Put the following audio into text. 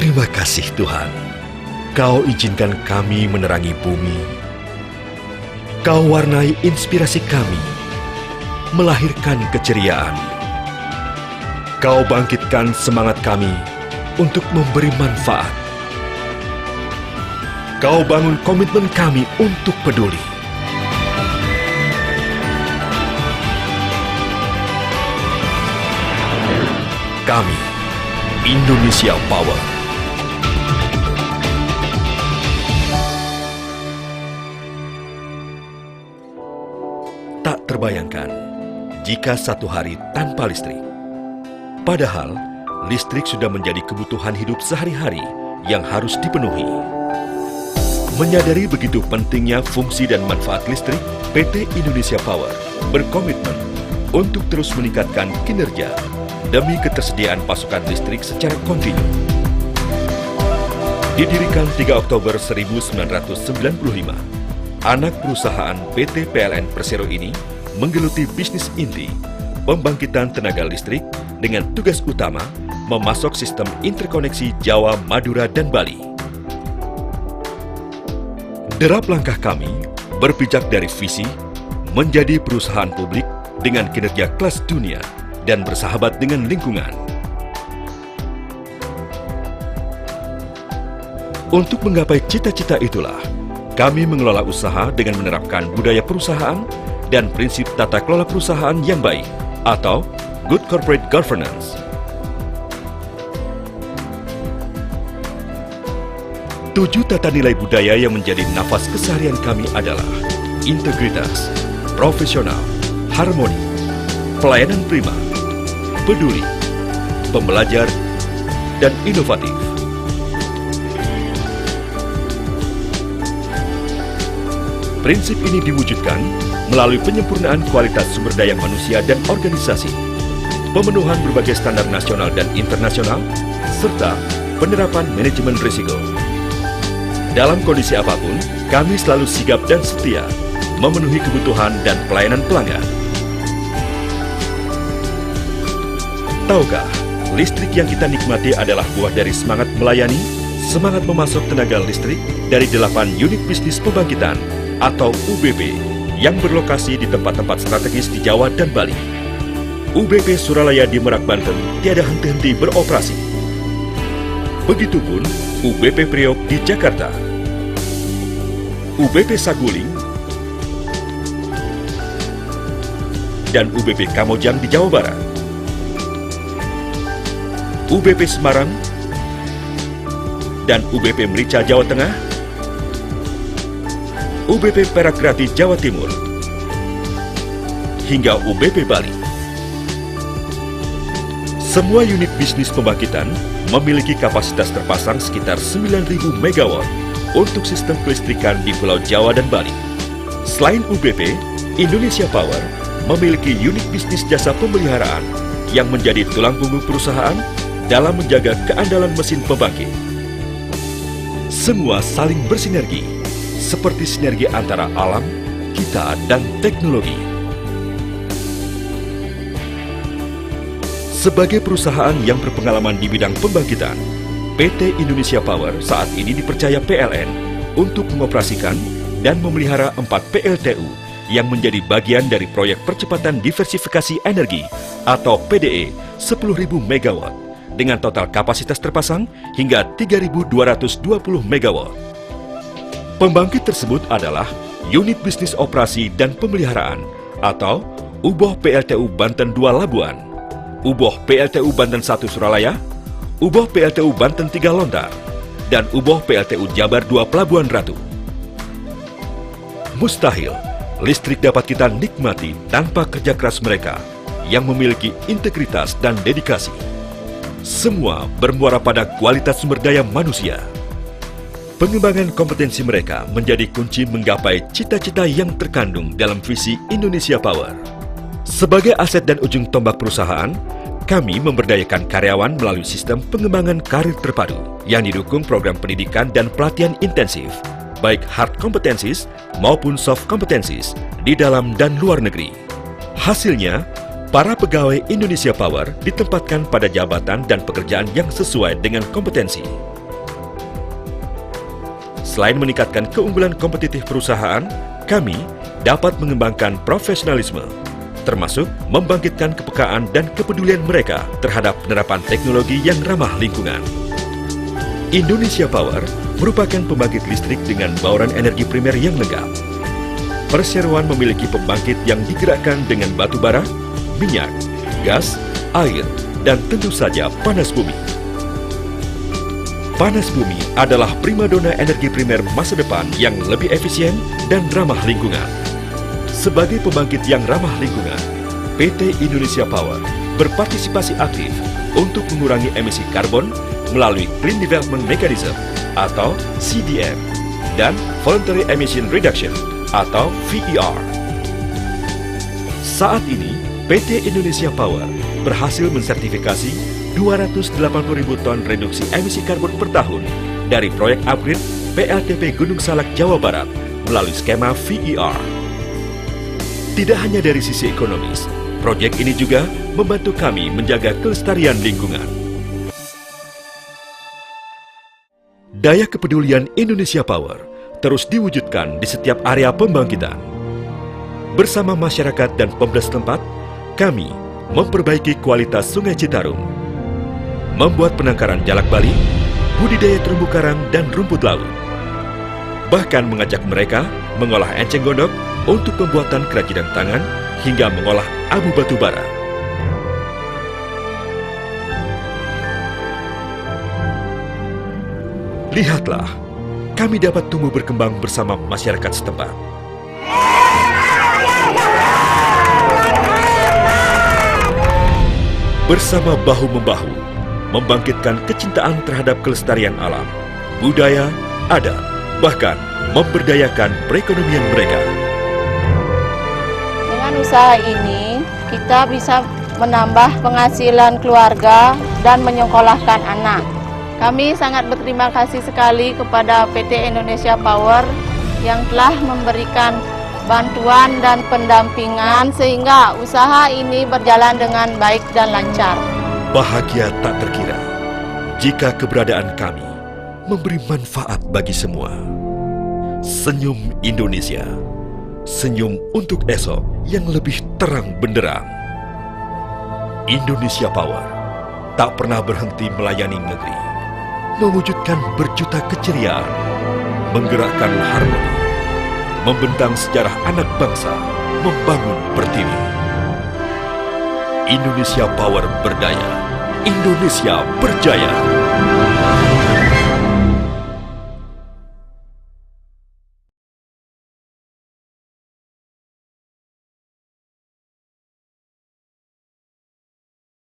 Terima kasih Tuhan, Kau izinkan kami menerangi bumi. Kau warnai inspirasi kami, melahirkan keceriaan. Kau bangkitkan semangat kami untuk memberi manfaat. Kau bangun komitmen kami untuk peduli. Kami, Indonesia Power. Tak terbayangkan jika satu hari tanpa listrik. Padahal, listrik sudah menjadi kebutuhan hidup sehari-hari yang harus dipenuhi. Menyadari begitu pentingnya fungsi dan manfaat listrik, PT Indonesia Power berkomitmen untuk terus meningkatkan kinerja demi ketersediaan pasokan listrik secara kontinu. Didirikan 3 Oktober 1995, anak perusahaan PT PLN Persero ini menggeluti bisnis inti pembangkitan tenaga listrik dengan tugas utama memasok sistem interkoneksi Jawa, Madura, dan Bali. Derap langkah kami berpijak dari visi menjadi perusahaan publik dengan kinerja kelas dunia dan bersahabat dengan lingkungan. Untuk menggapai cita-cita itulah, kami mengelola usaha dengan menerapkan budaya perusahaan dan prinsip tata kelola perusahaan yang baik atau Good Corporate Governance. Tujuh tata nilai budaya yang menjadi nafas keseharian kami adalah integritas, profesional, harmoni, pelayanan prima, peduli, pembelajar, dan inovatif. Prinsip ini diwujudkan melalui penyempurnaan kualitas sumber daya manusia dan organisasi, pemenuhan berbagai standar nasional dan internasional, serta penerapan manajemen risiko. Dalam kondisi apapun, kami selalu sigap dan setia memenuhi kebutuhan dan pelayanan pelanggan. Tahukah, listrik yang kita nikmati adalah buah dari semangat melayani, semangat memasok tenaga listrik dari 8 unit bisnis pembangkitan atau UBP yang berlokasi di tempat-tempat strategis di Jawa dan Bali. UBP Suralaya di Merak, Banten tiada henti-henti beroperasi. Begitupun UBP Priok di Jakarta, UBP Saguling, dan UBP Kamojang di Jawa Barat, UBP Semarang, dan UBP Merica Jawa Tengah, UBP Perak-Grati Jawa Timur, hingga UBP Bali. Semua unit bisnis pembangkitan memiliki kapasitas terpasang sekitar 9.000 MW untuk sistem kelistrikan di Pulau Jawa dan Bali. Selain UBP, Indonesia Power memiliki unit bisnis jasa pemeliharaan yang menjadi tulang punggung perusahaan dalam menjaga keandalan mesin pembangkit. Semua saling bersinergi, seperti sinergi antara alam, kita, dan teknologi. Sebagai perusahaan yang berpengalaman di bidang pembangkitan, PT Indonesia Power saat ini dipercaya PLN untuk mengoperasikan dan memelihara 4 PLTU yang menjadi bagian dari proyek percepatan diversifikasi energi atau PDE 10.000 MW dengan total kapasitas terpasang hingga 3.220 MW. Pembangkit tersebut adalah Unit Bisnis Operasi dan Pemeliharaan atau UBOH PLTU Banten 2 Labuan, UBOH PLTU Banten 1 Suralaya, UBOH PLTU Banten 3 Lontar, dan UBOH PLTU Jabar 2 Pelabuhan Ratu. Mustahil listrik dapat kita nikmati tanpa kerja keras mereka yang memiliki integritas dan dedikasi. Semua bermuara pada kualitas sumber daya manusia. Pengembangan kompetensi mereka menjadi kunci menggapai cita-cita yang terkandung dalam visi Indonesia Power. Sebagai aset dan ujung tombak perusahaan, kami memberdayakan karyawan melalui sistem pengembangan karir terpadu yang didukung program pendidikan dan pelatihan intensif, baik hard competencies maupun soft competencies di dalam dan luar negeri. Hasilnya, para pegawai Indonesia Power ditempatkan pada jabatan dan pekerjaan yang sesuai dengan kompetensi. Selain meningkatkan keunggulan kompetitif perusahaan, kami dapat mengembangkan profesionalisme, termasuk membangkitkan kepekaan dan kepedulian mereka terhadap penerapan teknologi yang ramah lingkungan. Indonesia Power merupakan pembangkit listrik dengan bauran energi primer yang lengkap. Perseroan memiliki pembangkit yang digerakkan dengan batu bara, minyak, gas, air, dan tentu saja panas bumi. Panas bumi adalah primadona energi primer masa depan yang lebih efisien dan ramah lingkungan. Sebagai pembangkit yang ramah lingkungan, PT Indonesia Power berpartisipasi aktif untuk mengurangi emisi karbon melalui Clean Development Mechanism atau CDM dan Voluntary Emission Reduction atau VER. Saat ini, PT Indonesia Power berhasil mensertifikasi 280.000 ton reduksi emisi karbon per tahun dari proyek upgrade PLTP Gunung Salak, Jawa Barat melalui skema VER. Tidak hanya dari sisi ekonomis, proyek ini juga membantu kami menjaga kelestarian lingkungan. Daya kepedulian Indonesia Power terus diwujudkan di setiap area pembangkitan. Bersama masyarakat dan Pemda setempat, kami memperbaiki kualitas Sungai Citarum, membuat penangkaran jalak bali, budidaya terumbu karang dan rumput laut. Bahkan mengajak mereka mengolah enceng gondok untuk pembuatan kerajinan tangan hingga mengolah abu batu bara. Lihatlah, kami dapat tumbuh berkembang bersama masyarakat setempat. Bersama bahu-membahu, membangkitkan kecintaan terhadap kelestarian alam, budaya, adat, bahkan memberdayakan perekonomian mereka. Dengan usaha ini, kita bisa menambah penghasilan keluarga dan menyekolahkan anak. Kami sangat berterima kasih sekali kepada PT Indonesia Power yang telah memberikan bantuan dan pendampingan sehingga usaha ini berjalan dengan baik dan lancar. Bahagia tak terkira jika keberadaan kami memberi manfaat bagi semua. Senyum Indonesia, senyum untuk esok yang lebih terang benderang. Indonesia Power tak pernah berhenti melayani negeri, mewujudkan berjuta keceriaan, menggerakkan harmoni, membentang sejarah anak bangsa, membangun pertiwi. Indonesia Power berdaya, Indonesia berjaya.